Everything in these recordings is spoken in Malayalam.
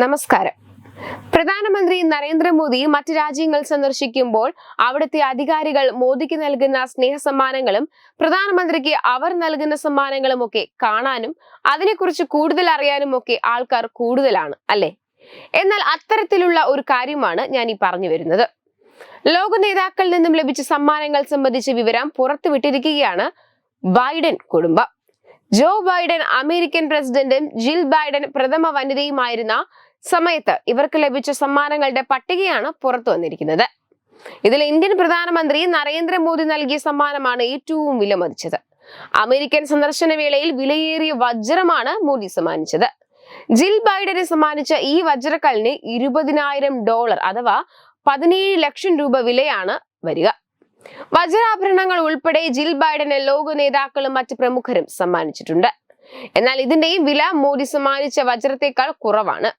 നമസ്കാരം. പ്രധാനമന്ത്രി നരേന്ദ്രമോദി മറ്റ് രാജ്യങ്ങൾ സന്ദർശിക്കുമ്പോൾ അവിടുത്തെ അധികാരികൾ മോദിക്ക് നൽകുന്ന സ്നേഹ സമ്മാനങ്ങളും പ്രധാനമന്ത്രിക്ക് അവർ നൽകുന്ന സമ്മാനങ്ങളും ഒക്കെ കാണാനും അതിനെക്കുറിച്ച് കൂടുതൽ അറിയാനും ഒക്കെ ആൾക്കാർ കൂടുതലാണ് അല്ലെ? എന്നാൽ അത്തരത്തിലുള്ള ഒരു കാര്യമാണ് ഞാൻ ഈ പറഞ്ഞു വരുന്നത്. ലോക നേതാക്കളിൽ നിന്നും ലഭിച്ച സമ്മാനങ്ങൾ സംബന്ധിച്ച വിവരം പുറത്തുവിട്ടിരിക്കുകയാണ് ബൈഡൻ കുടുംബം. ജോ ബൈഡൻ അമേരിക്കൻ പ്രസിഡന്റും ജിൽ ബൈഡൻ പ്രഥമ വനിതയുമായിരുന്ന സമയത്ത് ഇവർക്ക് ലഭിച്ച സമ്മാനങ്ങളുടെ പട്ടികയാണ് പുറത്തു വന്നിരിക്കുന്നത്. ഇതിൽ ഇന്ത്യൻ പ്രധാനമന്ത്രി നരേന്ദ്രമോദി നൽകിയ സമ്മാനമാണ് ഏറ്റവും വിലമതിച്ചത്. അമേരിക്കൻ സന്ദർശന വേളയിൽ വിലയേറിയ വജ്രമാണ് മോദി സമ്മാനിച്ചത്. ജിൽ ബൈഡന് സമ്മാനിച്ച ഈ വജ്രക്കല്ലിന് $20,000 അഥവാ 17 ലക്ഷം രൂപ വിലയാണ് വരിക. വജ്രാഭരണങ്ങൾ ഉൾപ്പെടെ ജിൽ ബൈഡന് ലോക നേതാക്കളും മറ്റ് പ്രമുഖരും സമ്മാനിച്ചിട്ടുണ്ട്. എന്നാൽ ഇതിന്റെയും വില മോദി സമ്മാനിച്ച വജ്രത്തെക്കാൾ കുറവാണ്.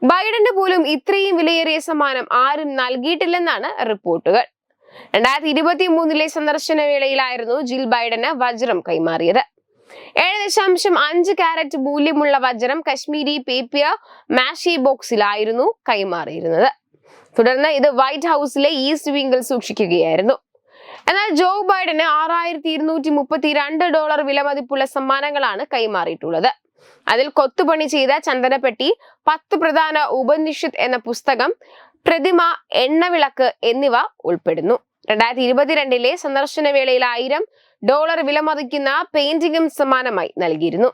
ബൈഡന് പോലും ഇത്രയും വിലയേറിയ സമ്മാനം ആരും നൽകിയിട്ടില്ലെന്നാണ് റിപ്പോർട്ടുകൾ. 2023 സന്ദർശന വേളയിലായിരുന്നു ജിൽ ബൈഡന് വജ്രം കൈമാറിയത്. 7.5 കാരറ്റ് മൂല്യമുള്ള വജ്രം കശ്മീരി പേപ്പിയ മാഷി ബോക്സിലായിരുന്നു കൈമാറിയിരുന്നത്. തുടർന്ന് ഇത് വൈറ്റ് ഹൗസിലെ ഈസ്റ്റ് വിംഗിൽ സൂക്ഷിക്കുകയായിരുന്നു. എന്നാൽ ജോ ബൈഡന് $6,232 വിലമതിപ്പുള്ള സമ്മാനങ്ങളാണ് കൈമാറിയിട്ടുള്ളത്. അതിൽ കൊത്തുപണി ചെയ്ത ചന്ദനപ്പെട്ടി, 10 പ്രധാന ഉപനിഷത്ത് എന്ന പുസ്തകം, പ്രതിമ, എണ്ണവിളക്ക് എന്നിവ ഉൾപ്പെടുന്നു. 2022 സന്ദർശന വേളയിൽ $1,000 വിലമതിക്കുന്ന പെയിന്റിംഗും സമ്മാനമായി നൽകിയിരുന്നു.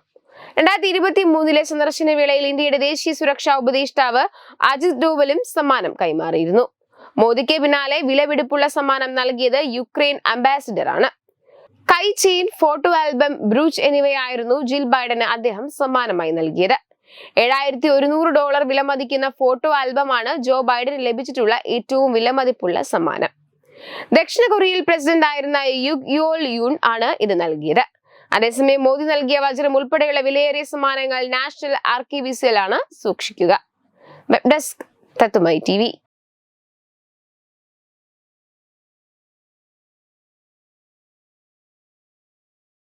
2023 സന്ദർശന വേളയിൽ ഇന്ത്യയുടെ ദേശീയ സുരക്ഷാ ഉപദേഷ്ടാവ് അജിത് ഡോവലും സമ്മാനം കൈമാറിയിരുന്നു. മോദിക്ക് പിന്നാലെ വിലപിടിപ്പുള്ള സമ്മാനം നൽകിയത് യുക്രൈൻ അംബാസിഡർ ആണ്. കൈ ചെയിൻ, ഫോട്ടോ ആൽബം, ബ്രൂച്ച് എന്നിവയായിരുന്നു ജിൽ ബൈഡന് അദ്ദേഹം സമ്മാനമായി നൽകിയത്. $7,100 വിലമതിക്കുന്ന ഫോട്ടോ ആൽബമാണ് ജോ ബൈഡന് ലഭിച്ചിട്ടുള്ള ഏറ്റവും വിലമതിപ്പുള്ള സമ്മാനം. ദക്ഷിണ കൊറിയയിൽ പ്രസിഡന്റ് ആയിരുന്ന യുക് യോൾ യുൺ ആണ് ഇത് നൽകിയത്. അതേസമയം മോദി നൽകിയ വജ്രം ഉൾപ്പെടെയുള്ള വിലയേറിയ സമ്മാനങ്ങൾ നാഷണൽ ആർക്കൈവ്സിലാണ് സൂക്ഷിക്കുക. വെബ് ഡെസ്ക് തത്തുമൈ TV.